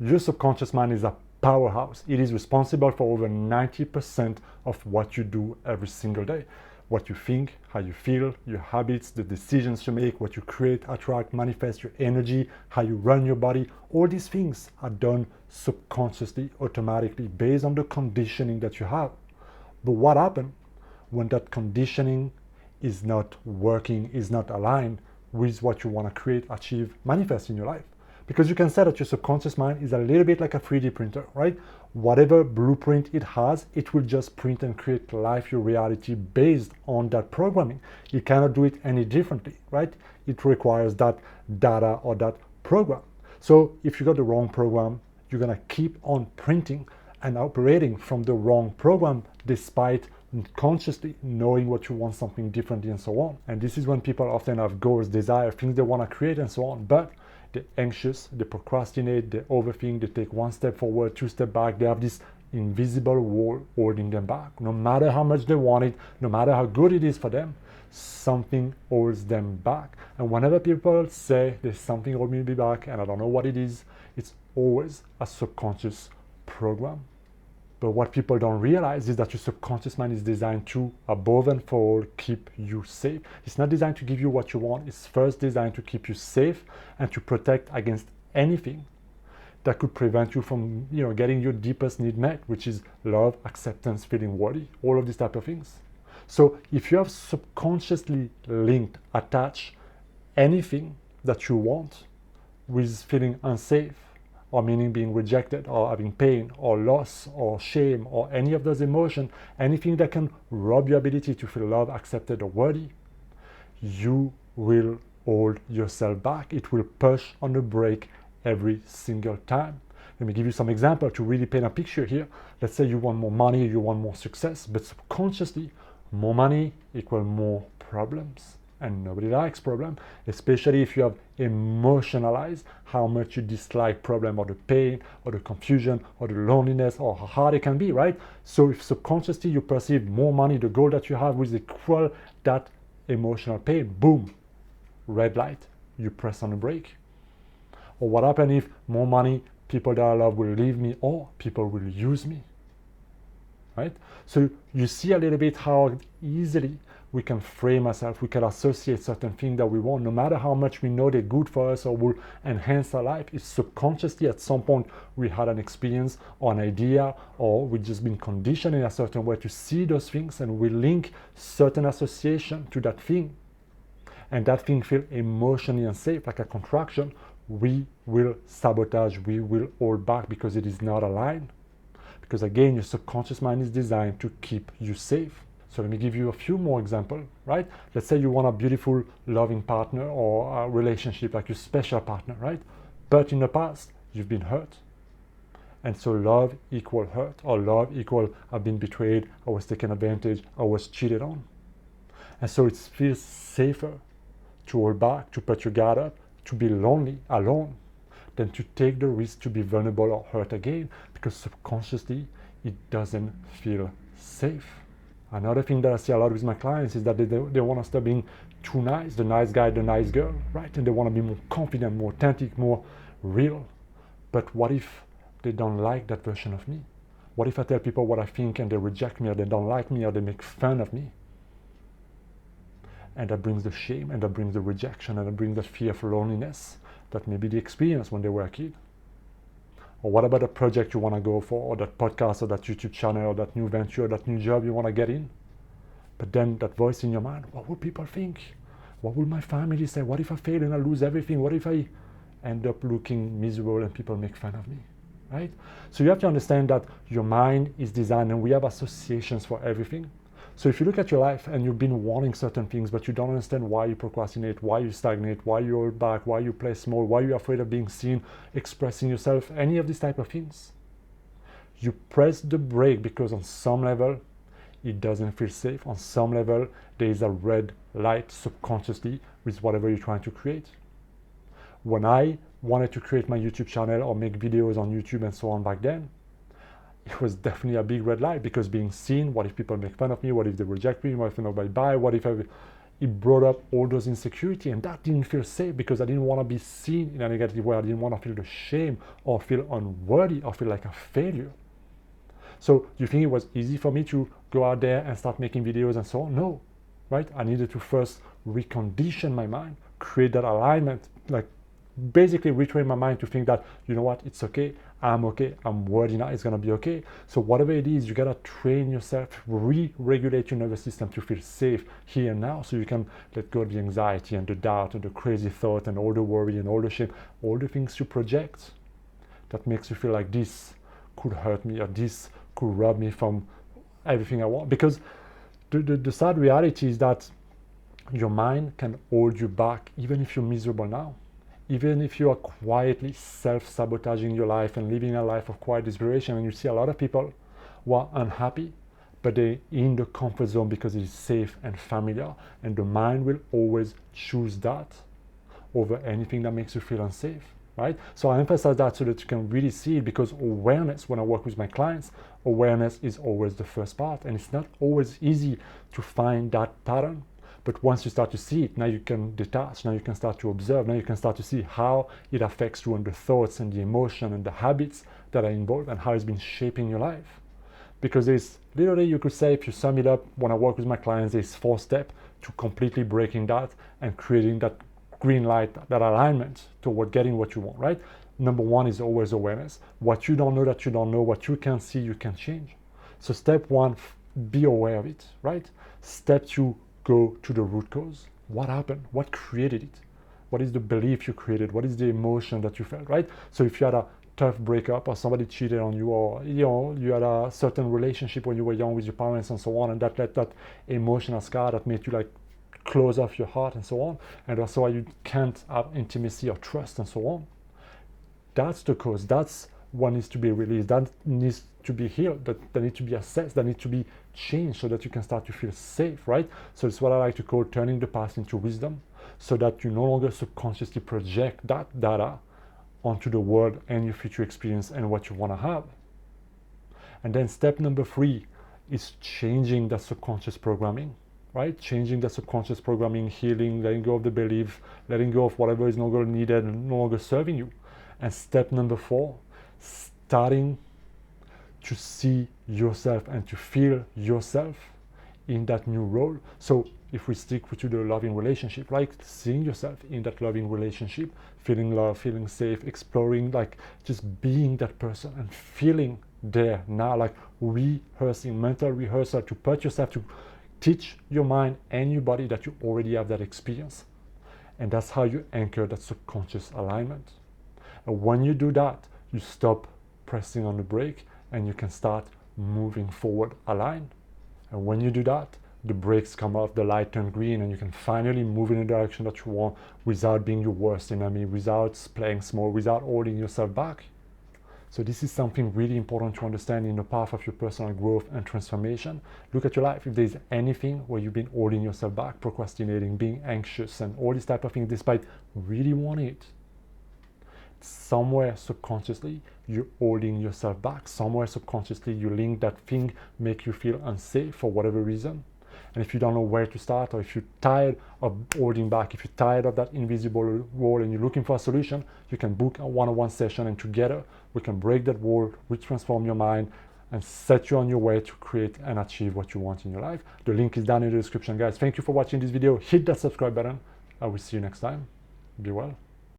Your subconscious mind is a powerhouse. It is responsible for over 90% of what you do every single day. What you think, how you feel, your habits, the decisions you make, what you create, attract, manifest, your energy, how you run your body, all these things are done subconsciously, automatically, based on the conditioning that you have. But what happens when that conditioning is not working, is not aligned with what you want to create, achieve, manifest in your life? Because you can say that your subconscious mind is a little bit like a 3D printer, right? Whatever blueprint it has, it will just print and create life, your reality, based on that programming. You cannot do it any differently, right? It requires that data or that program. So if you got the wrong program, you're gonna keep on printing and operating from the wrong program, despite consciously knowing what you want, something differently, and so on. And this is when people often have goals, desire, things they want to create, and so on. But they're anxious, they procrastinate, they overthink, they take one step forward, two steps back. They have this invisible wall holding them back. No matter how much they want it, no matter how good it is for them, something holds them back. And whenever people say there's something holding me back and I don't know what it is, it's always a subconscious program. But what people don't realize is that your subconscious mind is designed to, above and for all, keep you safe. It's not designed to give you what you want. It's first designed to keep you safe and to protect against anything that could prevent you from, getting your deepest need met, which is love, acceptance, feeling worthy, all of these type of things. So if you have subconsciously linked, attached anything that you want with feeling unsafe, or meaning being rejected, or having pain, or loss, or shame, or any of those emotions, anything that can rob your ability to feel loved, accepted, or worthy, you will hold yourself back. It will push on the brake every single time. Let me give you some example to really paint a picture here. Let's say you want more money, you want more success, but subconsciously, more money equals more problems. And nobody likes problem, especially if you have emotionalized how much you dislike problem, or the pain, or the confusion, or the loneliness, or how hard it can be, right? So if subconsciously you perceive more money, the goal that you have will equal that emotional pain, boom, red light, you press on the brake. Or what happens if more money, people that I love will leave me, or people will use me, right? So you see a little bit how easily we can frame ourselves, we can associate certain things that we want, no matter how much we know they're good for us or will enhance our life. If subconsciously at some point we had an experience or an idea, or we've just been conditioned in a certain way to see those things, and we link certain association to that thing, and that thing feels emotionally unsafe, like a contraction, we will sabotage, we will hold back, because it is not aligned. Because again, your subconscious mind is designed to keep you safe. So let me give you a few more examples, right? Let's say you want a beautiful, loving partner, or a relationship, like your special partner, right? But in the past, you've been hurt. And so love equal hurt, or love equal I've been betrayed, I was taken advantage, I was cheated on. And so it feels safer to hold back, to put your guard up, to be lonely, alone, than to take the risk to be vulnerable or hurt again, because subconsciously it doesn't feel safe. Another thing that I see a lot with my clients is that they want to stop being too nice, the nice guy, the nice girl, right? And they want to be more confident, more authentic, more real. But what if they don't like that version of me? What if I tell people what I think and they reject me, or they don't like me, or they make fun of me? And that brings the shame, and that brings the rejection, and that brings the fear of loneliness that maybe they experienced when they were a kid. Or what about a project you want to go for, or that podcast, or that YouTube channel, or that new venture, or that new job you want to get in? But then that voice in your mind, what will people think? What will my family say? What if I fail and I lose everything? What if I end up looking miserable and people make fun of me, right? So you have to understand that your mind is designed, and we have associations for everything. So if you look at your life and you've been wanting certain things, but you don't understand why you procrastinate, why you stagnate, why you hold back, why you play small, why you're afraid of being seen, expressing yourself, any of these type of things, you press the brake because on some level, it doesn't feel safe. On some level, there is a red light subconsciously with whatever you're trying to create. When I wanted to create my YouTube channel or make videos on YouTube and so on back then, it was definitely a big red light, because being seen, what if people make fun of me? What if they reject me? What if nobody buy? What if it brought up all those insecurity, and that didn't feel safe because I didn't want to be seen in a negative way. I didn't want to feel the shame or feel unworthy or feel like a failure. So do you think it was easy for me to go out there and start making videos and so on? No, right? I needed to first recondition my mind, create that alignment, like basically retrain my mind to think that, you know what, it's okay, I'm worthy now, it's gonna be okay. So whatever it is, you gotta train yourself, re-regulate your nervous system to feel safe here and now, so you can let go of the anxiety and the doubt and the crazy thought and all the worry and all the shame, all the things you project that makes you feel like this could hurt me or this could rob me from everything I want. Because the sad reality is that your mind can hold you back even if you're miserable now. Even if you are quietly self-sabotaging your life and living a life of quiet desperation, and you see a lot of people who are unhappy, but they're in the comfort zone because it is safe and familiar, and the mind will always choose that over anything that makes you feel unsafe, right? So I emphasize that so that you can really see it, because awareness, when I work with my clients, awareness is always the first part, and it's not always easy to find that pattern. But once you start to see it, now you can detach, now you can start to observe, now you can start to see how it affects you and the thoughts and the emotion and the habits that are involved and how it's been shaping your life. Because there's literally, you could say, if you sum it up, when I work with my clients, there's 4 steps to completely breaking that and creating that green light, that alignment toward getting what you want, right? Number 1 is always awareness. What you don't know that you don't know, what you can see, you can change. So step 1, be aware of it, right? Step 2, go to the root cause. What happened? What created it? What is the belief you created? What is the emotion that you felt, right? So if you had a tough breakup, or somebody cheated on you, or you had a certain relationship when you were young with your parents and so on, and that led that emotional scar that made you like close off your heart and so on, and that's why you can't have intimacy or trust and so on. That's the cause. That's what needs to be released, that needs to be healed, that needs to be assessed, that needs to be changed so that you can start to feel safe, right? So it's what I like to call turning the past into wisdom, so that you no longer subconsciously project that data onto the world and your future experience and what you want to have. And then step number 3 is changing that subconscious programming, right? Changing the subconscious programming, healing, letting go of the belief, letting go of whatever is no longer needed and no longer serving you. And step number 4, starting to see yourself and to feel yourself in that new role. So if we stick to the loving relationship, like seeing yourself in that loving relationship, feeling love, feeling safe, exploring, like just being that person and feeling there now, like rehearsing, mental rehearsal to put yourself, to teach your mind and your body that you already have that experience. And that's how you anchor that subconscious alignment. And when you do that, you stop pressing on the brake and you can start moving forward aligned. And when you do that, the brakes come off, the light turn green, and you can finally move in the direction that you want without being your worst enemy, without playing small, without holding yourself back. So this is something really important to understand in the path of your personal growth and transformation. Look at your life. If there's anything where you've been holding yourself back, procrastinating, being anxious, and all these type of things, despite really wanting it, somewhere subconsciously you're holding yourself back. Somewhere subconsciously you link that thing make you feel unsafe for whatever reason. And if you don't know where to start, or if you're tired of holding back, if you're tired of that invisible wall and you're looking for a solution, you can book a one-on-one session, and together we can break that wall, retransform your mind, and set you on your way to create and achieve what you want in your life. The link is down in the description, guys. Thank you for watching this video. Hit that subscribe button. I will see you next time. Be well.